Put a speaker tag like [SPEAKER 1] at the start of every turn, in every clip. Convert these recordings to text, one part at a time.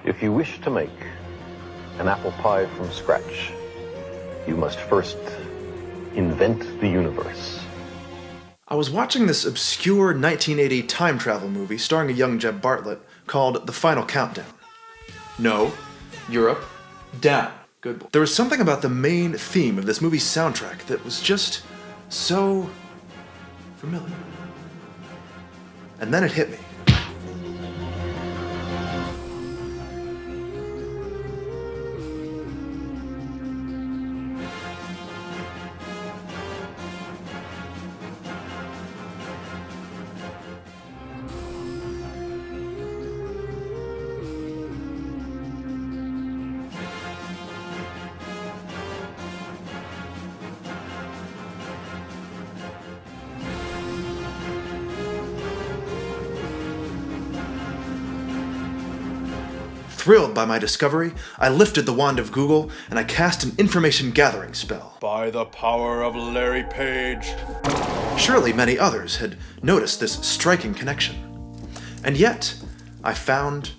[SPEAKER 1] If you wish to make an apple pie from scratch, you must first invent the universe.
[SPEAKER 2] I was watching this obscure 1980 time travel movie starring a young Jeb Bartlett called The Final Countdown. No, Europe, down. Good boy. There was something about the main theme of this movie's soundtrack that was just so familiar. And then it hit me. Thrilled by my discovery, I lifted the wand of Google and I cast an information gathering spell.
[SPEAKER 3] By the power of Larry Page.
[SPEAKER 2] Surely many others had noticed this striking connection. And yet, I found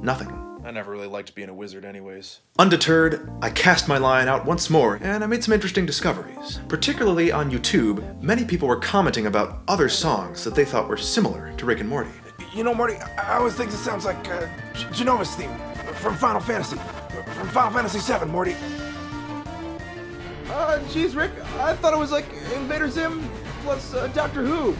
[SPEAKER 2] nothing.
[SPEAKER 3] I never really liked being a wizard anyways.
[SPEAKER 2] Undeterred, I cast my line out once more, and I made some interesting discoveries. Particularly on YouTube, many people were commenting about other songs that they thought were similar to Rick and Morty.
[SPEAKER 4] You know, Morty, I always think this sounds like Genova's theme from Final Fantasy. From Final Fantasy VII, Morty.
[SPEAKER 5] Geez, Rick, I thought it was like Invader Zim plus Doctor Who.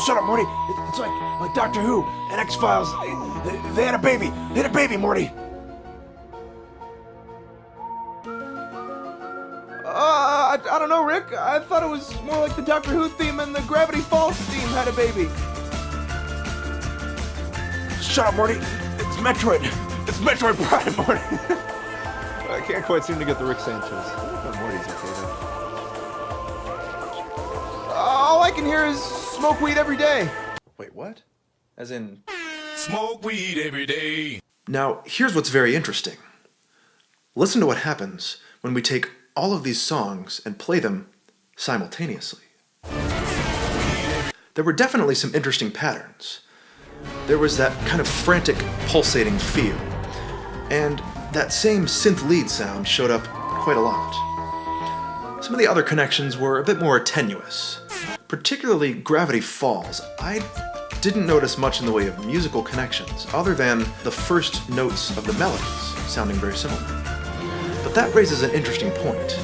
[SPEAKER 4] Shut up, Morty. It's like Doctor Who and X-Files. They had a baby. They had a baby, Morty.
[SPEAKER 5] I don't know, Rick. I thought it was more like the Doctor Who theme and the Gravity Falls theme had a baby.
[SPEAKER 4] Shut up, Morty. It's Metroid. It's Metroid Prime, Morty.
[SPEAKER 5] I can't quite seem to get the Rick Sanchez. But Morty's okay though. All I can hear is smoke weed every day.
[SPEAKER 2] Wait, what? As in...
[SPEAKER 3] Smoke weed every day.
[SPEAKER 2] Now, here's what's very interesting. Listen to what happens when we take all of these songs and play them simultaneously. There were definitely some interesting patterns. There was that kind of frantic, pulsating feel, and that same synth lead sound showed up quite a lot. Some of the other connections were a bit more tenuous, particularly Gravity Falls. I didn't notice much in the way of musical connections, other than the first notes of the melodies sounding very similar. But that raises an interesting point.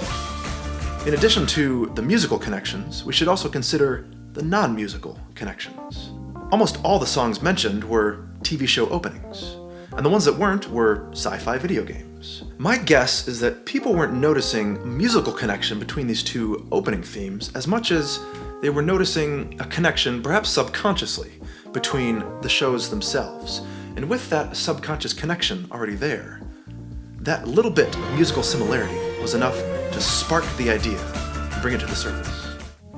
[SPEAKER 2] In addition to the musical connections, we should also consider the non-musical connections. Almost all the songs mentioned were TV show openings, and the ones that weren't were sci-fi video games. My guess is that people weren't noticing musical connection between these two opening themes as much as they were noticing a connection, perhaps subconsciously, between the shows themselves. And with that subconscious connection already there, that little bit of musical similarity was enough to spark the idea and bring it to the surface.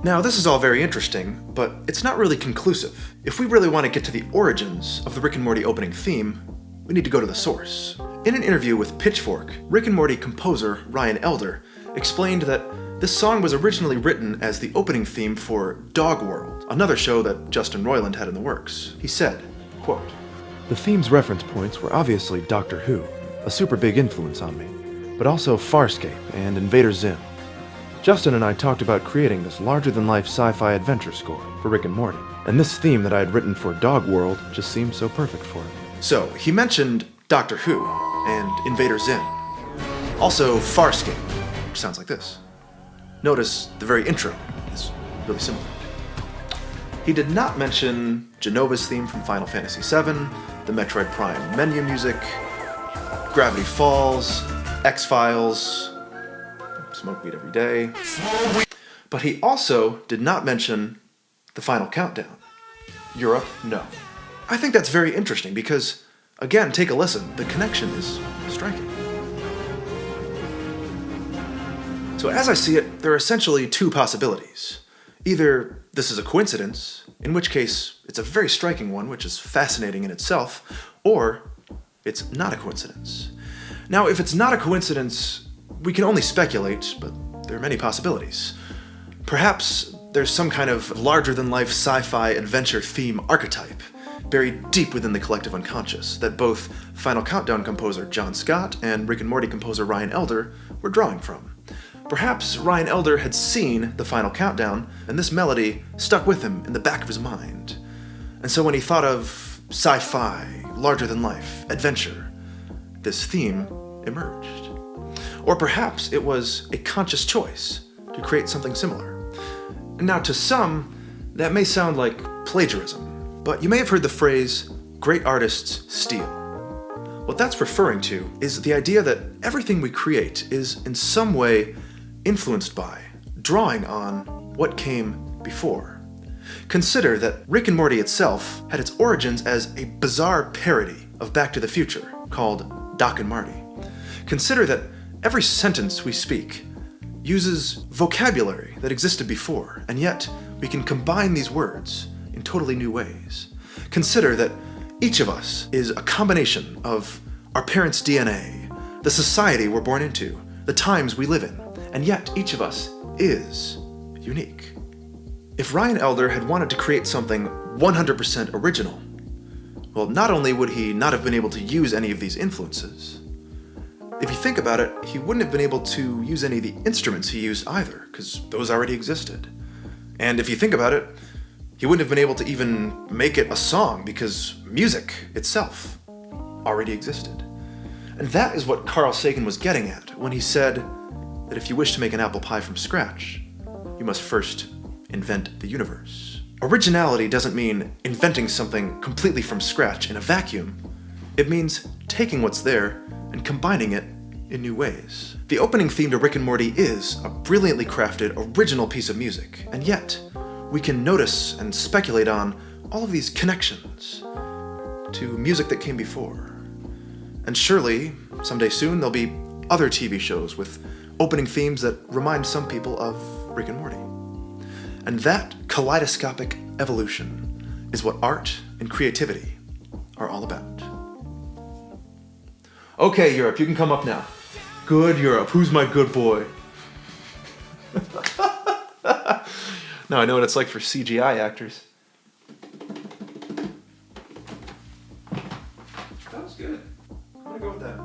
[SPEAKER 2] Now, this is all very interesting, but it's not really conclusive. If we really want to get to the origins of the Rick and Morty opening theme, we need to go to the source. In an interview with Pitchfork, Rick and Morty composer Ryan Elder explained that this song was originally written as the opening theme for Dog World, another show that Justin Roiland had in the works. He said, quote,
[SPEAKER 6] "The theme's reference points were obviously Doctor Who, a super big influence on me, but also Farscape and Invader Zim. Justin and I talked about creating this larger-than-life sci-fi adventure score for Rick and Morty, and this theme that I had written for Dog World just seemed so perfect for it."
[SPEAKER 2] So, he mentioned Doctor Who and Invader Zim. Also, Farscape, which sounds like this. Notice the very intro is really similar. He did not mention Genova's theme from Final Fantasy VII, the Metroid Prime menu music, Gravity Falls, X-Files, smoke weed every day. But he also did not mention the Final Countdown. Europe, no. I think that's very interesting because, again, take a listen. The connection is striking. So as I see it, there are essentially two possibilities. Either this is a coincidence, in which case it's a very striking one, which is fascinating in itself, or it's not a coincidence. Now, if it's not a coincidence, we can only speculate, but there are many possibilities. Perhaps there's some kind of larger-than-life sci-fi adventure theme archetype buried deep within the collective unconscious that both Final Countdown composer John Scott and Rick and Morty composer Ryan Elder were drawing from. Perhaps Ryan Elder had seen the Final Countdown, and this melody stuck with him in the back of his mind. And so when he thought of sci-fi, larger-than-life, adventure, this theme emerged. Or perhaps it was a conscious choice to create something similar. Now, to some, that may sound like plagiarism, but you may have heard the phrase, great artists steal. What that's referring to is the idea that everything we create is in some way influenced by, drawing on, what came before. Consider that Rick and Morty itself had its origins as a bizarre parody of Back to the Future called Doc and Marty. Consider that every sentence we speak uses vocabulary that existed before, and yet we can combine these words in totally new ways. Consider that each of us is a combination of our parents' DNA, the society we're born into, the times we live in, and yet each of us is unique. If Ryan Elder had wanted to create something 100% original, well, not only would he not have been able to use any of these influences, if you think about it, he wouldn't have been able to use any of the instruments he used either, because those already existed. And if you think about it, he wouldn't have been able to even make it a song, because music itself already existed. And that is what Carl Sagan was getting at when he said that if you wish to make an apple pie from scratch, you must first invent the universe. Originality doesn't mean inventing something completely from scratch in a vacuum. It means taking what's there and combining it in new ways. The opening theme to Rick and Morty is a brilliantly crafted, original piece of music, and yet we can notice and speculate on all of these connections to music that came before. And surely, someday soon, there'll be other TV shows with opening themes that remind some people of Rick and Morty. And that kaleidoscopic evolution is what art and creativity are all about. Okay, Europe, you can come up now. Good, Europe. Who's my good boy? Now I know what it's like for CGI actors. That was good. I'm gonna go with that.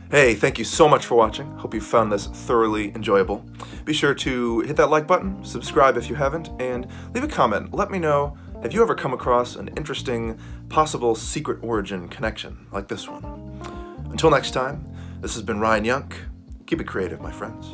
[SPEAKER 2] Hey, thank you so much for watching. Hope you found this thoroughly enjoyable. Be sure to hit that like button, subscribe if you haven't, and leave a comment. Let me know, have you ever come across an interesting, possible secret origin connection like this one? Until next time, this has been Ryan Yunk. Keep it creative, my friends.